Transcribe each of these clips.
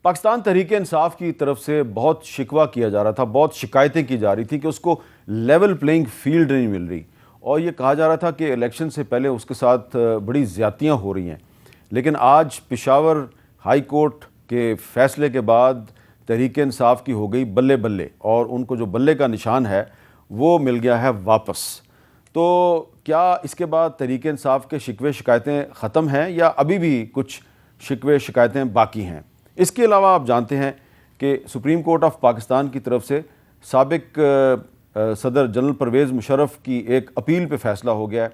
پاکستان تحریک انصاف کی طرف سے بہت شکوہ کیا جا رہا تھا، بہت شکایتیں کی جا رہی تھیں کہ اس کو لیول پلینگ فیلڈ نہیں مل رہی، اور یہ کہا جا رہا تھا کہ الیکشن سے پہلے اس کے ساتھ بڑی زیادتیاں ہو رہی ہیں. لیکن آج پشاور ہائی کورٹ کے فیصلے کے بعد تحریک انصاف کی ہو گئی بلے بلے، اور ان کو جو بلے کا نشان ہے وہ مل گیا ہے واپس. تو کیا اس کے بعد تحریک انصاف کے شکوے شکایتیں ختم ہیں یا ابھی بھی کچھ شکوے شکایتیں باقی ہیں؟ اس کے علاوہ آپ جانتے ہیں کہ سپریم کورٹ آف پاکستان کی طرف سے سابق صدر جنرل پرویز مشرف کی ایک اپیل پہ فیصلہ ہو گیا ہے،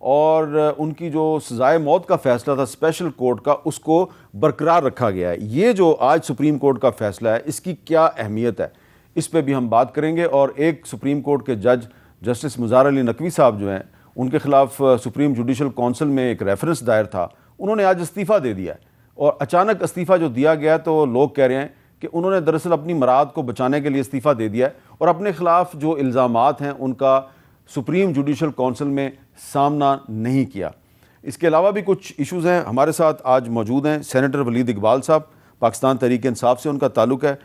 اور ان کی جو سزائے موت کا فیصلہ تھا اسپیشل کورٹ کا، اس کو برقرار رکھا گیا ہے. یہ جو آج سپریم کورٹ کا فیصلہ ہے اس کی کیا اہمیت ہے، اس پہ بھی ہم بات کریں گے. اور ایک سپریم کورٹ کے جج جسٹس مظہر علی نقوی صاحب جو ہیں، ان کے خلاف سپریم جوڈیشل کونسل میں ایک ریفرنس دائر تھا، انہوں نے آج استعفیٰ دے دیا ہے. اور اچانک استعفیٰ جو دیا گیا تو لوگ کہہ رہے ہیں کہ انہوں نے دراصل اپنی مراد کو بچانے کے لیے استعفیٰ دے دیا ہے، اور اپنے خلاف جو الزامات ہیں ان کا سپریم جوڈیشل کونسل میں سامنا نہیں کیا. اس کے علاوہ بھی کچھ ایشوز ہیں. ہمارے ساتھ آج موجود ہیں سینیٹر ولید اقبال صاحب، پاکستان تحریک انصاف سے ان کا تعلق ہے.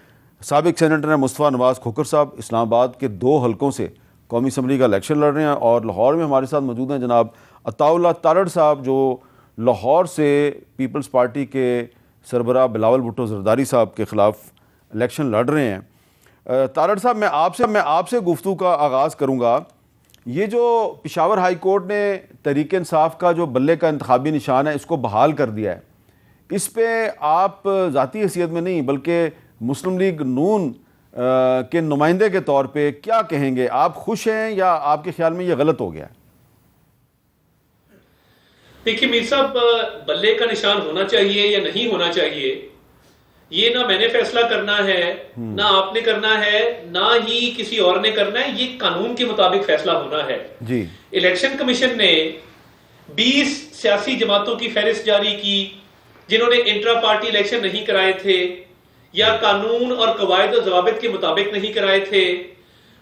سابق سینیٹر ہیں مصطفیٰ نواز کھوکھر صاحب، اسلام آباد کے 2 حلقوں سے قومی اسمبلی کا الیکشن لڑ رہے ہیں. اور لاہور میں ہمارے ساتھ موجود ہیں جناب عطاء اللہ تارڑ صاحب، جو لاہور سے پیپلز پارٹی کے سربراہ بلاول بھٹو زرداری صاحب کے خلاف الیکشن لڑ رہے ہیں. تارڑ صاحب، میں آپ سے گفتگو کا آغاز کروں گا. یہ جو پشاور ہائی کورٹ نے تحریک انصاف کا جو بلے کا انتخابی نشان ہے اس کو بحال کر دیا ہے، اس پہ آپ ذاتی حیثیت میں نہیں بلکہ مسلم لیگ نون کے نمائندے کے طور پہ کیا کہیں گے؟ آپ خوش ہیں یا آپ کے خیال میں یہ غلط ہو گیا ہے؟ دیکھیے میر صاحب، بلے کا نشان ہونا چاہیے یا نہیں ہونا چاہیے یہ نہ میں نے فیصلہ کرنا ہے، نہ آپ نے کرنا ہے، نہ ہی کسی اور نے کرنا ہے. یہ قانون کے مطابق فیصلہ ہونا ہے. جی، الیکشن کمیشن نے 20 سیاسی جماعتوں کی فہرست جاری کی جنہوں نے انٹرا پارٹی الیکشن نہیں کرائے تھے یا قانون اور قواعد و ضوابط کے مطابق نہیں کرائے تھے.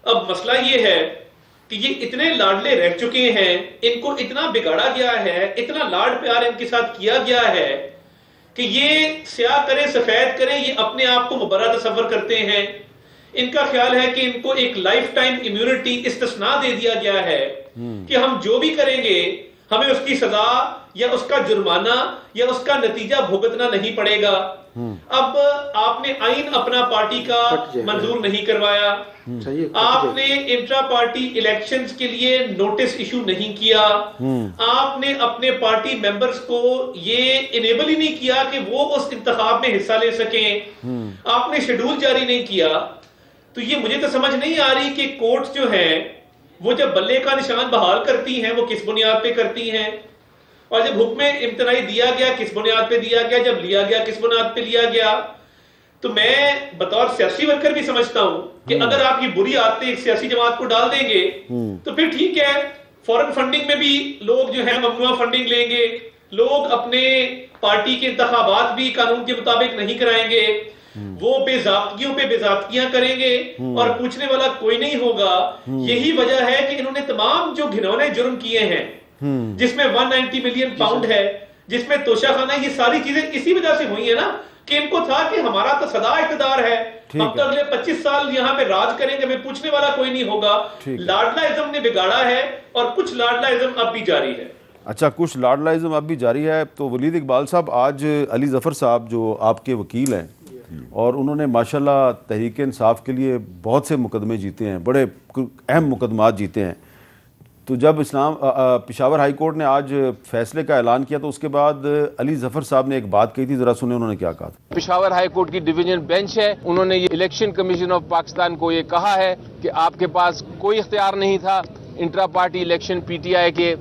اب مسئلہ یہ ہے کہ یہ اتنے لاڈلے رہ چکے ہیں، ان کو اتنا بگاڑا گیا ہے، اتنا لاڈ پیار ان کے ساتھ کیا گیا ہے کہ یہ سیاہ کرے سفید کرے یہ اپنے آپ کو مبرہ تصور کرتے ہیں. ان کا خیال ہے کہ ان کو ایک لائف ٹائم امیونٹی استثناء دے دیا گیا ہے کہ ہم جو بھی کریں گے ہمیں اس کی سزا یا اس کا جرمانہ یا اس کا نتیجہ بھگتنا نہیں پڑے گا. اب آپ نے آئین اپنا پارٹی کا منظور نہیں کروایا، آپ نے انٹرا پارٹی الیکشنز کے لیے نوٹس ایشو نہیں کیا، آپ نے اپنے پارٹی ممبرز کو یہ انیبل ہی نہیں کیا کہ وہ اس انتخاب میں حصہ لے سکیں، آپ نے شیڈول جاری نہیں کیا. تو یہ مجھے تو سمجھ نہیں آ رہی کہ کورٹ جو ہیں وہ جب بلے کا نشان بحال کرتی ہیں وہ کس بنیاد پہ کرتی ہیں، اور جب حکم امتناعی دیا گیا کس بنیاد پہ دیا گیا، جب لیا گیا کس بنیاد پہ لیا گیا. تو میں بطور سیاسی ورکر بھی سمجھتا ہوں کہ اگر آپ یہ بری عادتیں ایک سیاسی جماعت کو ڈال دیں گے تو پھر ٹھیک ہے، فورن فنڈنگ میں بھی لوگ جو ہے ممنوع فنڈنگ لیں گے، لوگ اپنے پارٹی کے انتخابات بھی قانون کے مطابق نہیں کرائیں گے، وہ بے ضابطگیوں پہ بے ضابطگیاں کریں گے اور پوچھنے والا کوئی نہیں ہوگا. یہی وجہ ہے کہ انہوں نے تمام جو گھنونے جرم کیے ہیں جس میں 190 ملین پاؤنڈ ہے، جس میں توشہ خانہ، یہ ساری چیزیں اسی وجہ سے ہوئی ہیں نا کہ ان کو تھا کہ ہمارا تو سدا اقتدار ہے، ہم تو اگلے 25 سال یہاں پہ راج کریں گے، ہمیں پوچھنے والا کوئی نہیں ہوگا. لاڈلا ازم نے بگاڑا ہے اور کچھ لاڈلا ازم اب بھی جاری ہے. اچھا، کچھ لاڈلا ازم اب بھی جاری ہے. تو ولید اقبال صاحب، آج علی ظفر صاحب جو آپ کے وکیل ہیں اور انہوں نے ماشاءاللہ تحریک انصاف کے لیے بہت سے مقدمے جیتے ہیں، بڑے اہم مقدمات جیتے ہیں، تو جب پشاور ہائی کورٹ نے آج فیصلے کا اعلان کیا تو اس کے بعد علی ظفر صاحب نے ایک بات کہی تھی، ذرا سنیں انہوں نے کیا کہا تھا. پشاور ہائی کورٹ کی ڈویژن بینچ ہے، انہوں نے یہ الیکشن کمیشن آف پاکستان کو یہ کہا ہے کہ آپ کے پاس کوئی اختیار نہیں تھا intra party election P T I کے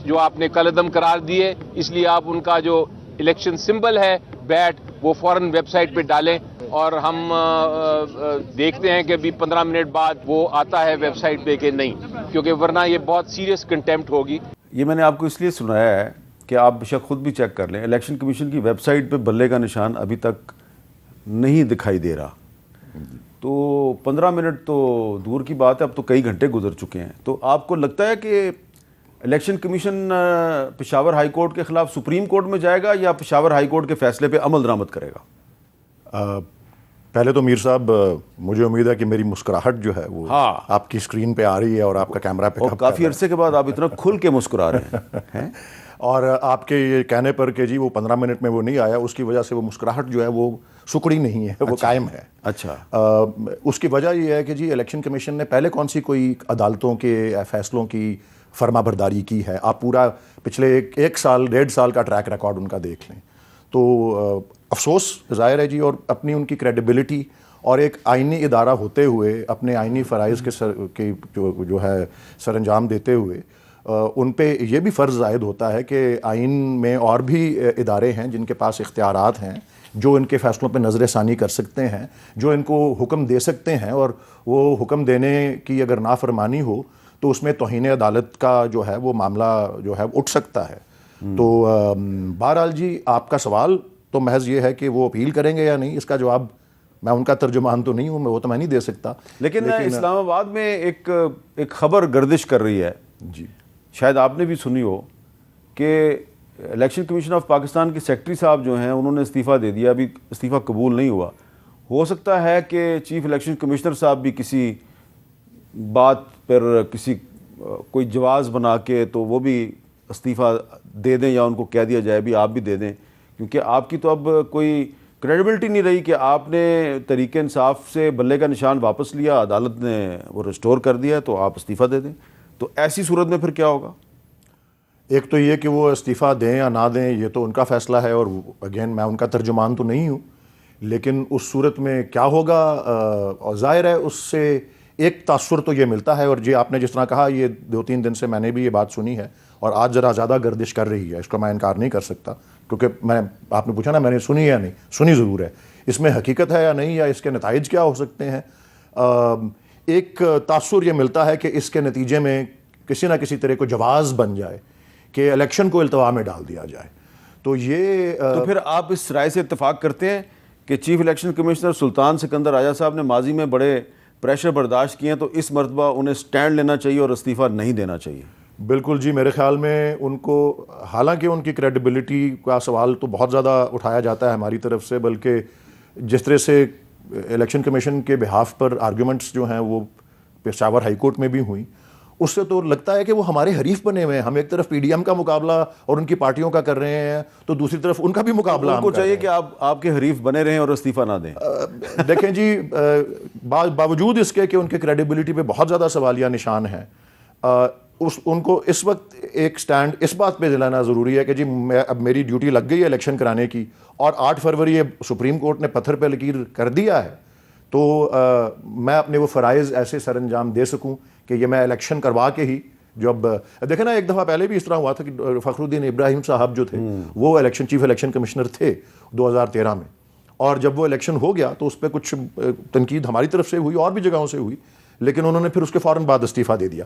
جو آپ نے کالعدم قرار دیے، اس لیے آپ ان کا جو الیکشن سمبل ہے بیٹ وہ فوراً ویب سائٹ پہ ڈالیں، اور ہم دیکھتے ہیں کہ ابھی 15 منٹ بعد وہ آتا ہے ویب سائٹ پہ کہ نہیں، کیونکہ ورنہ یہ بہت سیریس کنٹیمپٹ ہوگی. یہ میں نے آپ کو اس لیے سنایا ہے کہ آپ بے شک خود بھی چیک کر لیں، الیکشن کمیشن کی ویب سائٹ پہ بلے کا نشان ابھی تک نہیں دکھائی دے رہا. تو 15 منٹ تو دور کی بات ہے، اب تو کئی گھنٹے گزر چکے ہیں. تو آپ کو لگتا ہے کہ election commission Peshawar high court کے خلاف سپریم کورٹ میں جائے گا یا پشاور ہائی کورٹ کے فیصلے پہ عمل درآمد کرے گا؟ پہلے تو میر صاحب مجھے امید ہے کہ میری مسکراہٹ جو ہے وہ آپ کی اسکرین پہ آ رہی ہے اور آپ کا کیمرہ پہ کافی عرصے کے بعد آپ اتنا کھل کے مسکرا رہے ہیں اور آپ کے یہ کہنے پر کہ جی وہ 15 منٹ میں وہ نہیں آیا، اس کی وجہ سے وہ مسکراہٹ جو ہے وہ سکڑی نہیں ہے، وہ قائم ہے۔ اچھا، اس کی وجہ یہ ہے کہ جی الیکشن کمیشن نے پہلے کون سی کوئی عدالتوں کے فیصلوں کی فرما برداری کی ہے؟ آپ پورا پچھلے ایک سال 1.5 سال کا ٹریک ریکارڈ ان کا دیکھ لیں تو افسوس ظاہر ہے جی، اور اپنی ان کی کریڈیبلٹی اور ایک آئینی ادارہ ہوتے ہوئے اپنے آئینی فرائض کے جو ہے سر انجام دیتے ہوئے ان پہ یہ بھی فرض عائد ہوتا ہے کہ آئین میں اور بھی ادارے ہیں جن کے پاس اختیارات ہیں، جو ان کے فیصلوں پہ نظر ثانی کر سکتے ہیں، جو ان کو حکم دے سکتے ہیں، اور وہ حکم دینے کی اگر نافرمانی ہو تو اس میں توہین عدالت کا جو ہے وہ معاملہ جو ہے اٹھ سکتا ہے۔ تو بہرحال جی آپ کا سوال تو محض یہ ہے کہ وہ اپیل کریں گے یا نہیں، اس کا جواب میں ان کا ترجمان تو نہیں ہوں، وہ تو میں نہیں دے سکتا۔ لیکن اسلام آباد میں ایک خبر گردش کر رہی ہے جی، شاید آپ نے بھی سنی ہو کہ الیکشن کمیشن آف پاکستان کے سیکرٹری صاحب جو ہیں انہوں نے استعفیٰ دے دیا، ابھی استعفیٰ قبول نہیں ہوا۔ ہو سکتا ہے کہ چیف الیکشن کمشنر صاحب بھی کسی بات پر کسی کوئی جواز بنا کے تو وہ بھی استعفیٰ دے دیں، یا ان کو کہہ دیا جائے بھی آپ بھی دے دیں، کیونکہ آپ کی تو اب کوئی کریڈیبلٹی نہیں رہی کہ آپ نے تحریک انصاف سے بلے کا نشان واپس لیا، عدالت نے وہ ریسٹور کر دیا تو آپ استعفیٰ دے دیں۔ تو ایسی صورت میں پھر کیا ہوگا؟ ایک تو یہ کہ وہ استعفیٰ دیں یا نہ دیں یہ تو ان کا فیصلہ ہے، اور اگین میں ان کا ترجمان تو نہیں ہوں، لیکن اس صورت میں کیا ہوگا، اور ظاہر ہے اس سے ایک تاثر تو یہ ملتا ہے، اور جی آپ نے جس طرح کہا یہ 2-3 دن سے میں نے بھی یہ بات سنی ہے اور آج ذرا زیادہ گردش کر رہی ہے، اس کا میں انکار نہیں کر سکتا، کیونکہ آپ نے پوچھا نا میں نے سنی یا نہیں، سنی ضرور ہے، اس میں حقیقت ہے یا نہیں، یا اس کے نتائج کیا ہو سکتے ہیں۔ ایک تاثر یہ ملتا ہے کہ اس کے نتیجے میں کسی نہ کسی طرح کو جواز بن جائے کہ الیکشن کو التوا میں ڈال دیا جائے، تو یہ تو پھر آپ اس رائے سے اتفاق کرتے ہیں کہ چیف الیکشن کمشنر سلطان سکندر راجہ صاحب نے ماضی میں بڑے پریشر برداشت کیے ہیں، تو اس مرتبہ انہیں سٹینڈ لینا چاہیے اور استعفیٰ نہیں دینا چاہیے؟ بالکل جی، میرے خیال میں ان کو، حالانکہ ان کی کریڈیبلٹی کا سوال تو بہت زیادہ اٹھایا جاتا ہے ہماری طرف سے، بلکہ جس طرح سے الیکشن کمیشن کے بہاف پر آرگیومنٹس جو ہیں وہ پشاور ہائی کورٹ میں بھی ہوئیں، اس سے تو لگتا ہے کہ وہ ہمارے حریف بنے ہوئے ہیں۔ ہم ایک طرف پی ڈی ایم کا مقابلہ اور ان کی پارٹیوں کا کر رہے ہیں، تو دوسری طرف ان کا بھی مقابلہ ان کو چاہیے کہ آپ کے حریف بنے رہیں اور استعفیٰ نہ دیں۔ دیکھیں جی، باوجود اس کے کہ ان کے کریڈیبلٹی پہ بہت زیادہ سوالیہ نشان ہیں، ان کو اس وقت ایک سٹینڈ اس بات پہ دلانا ضروری ہے کہ جی اب میری ڈیوٹی لگ گئی ہے الیکشن کرانے کی، اور 8 فروری سپریم کورٹ نے پتھر پہ لکیر کر دیا ہے، تو میں اپنے وہ فرائض ایسے سر انجام دے سکوں کہ یہ میں الیکشن کروا کے ہی، جو اب دیکھیں نا ایک دفعہ پہلے بھی اس طرح ہوا تھا کہ فخر الدین ابراہیم صاحب جو تھے وہ چیف الیکشن کمشنر تھے 2013 میں، اور جب وہ الیکشن ہو گیا تو اس پہ کچھ تنقید ہماری طرف سے ہوئی اور بھی جگہوں سے ہوئی، لیکن انہوں نے پھر اس کے فوراً بعد استعفیٰ دے دیا۔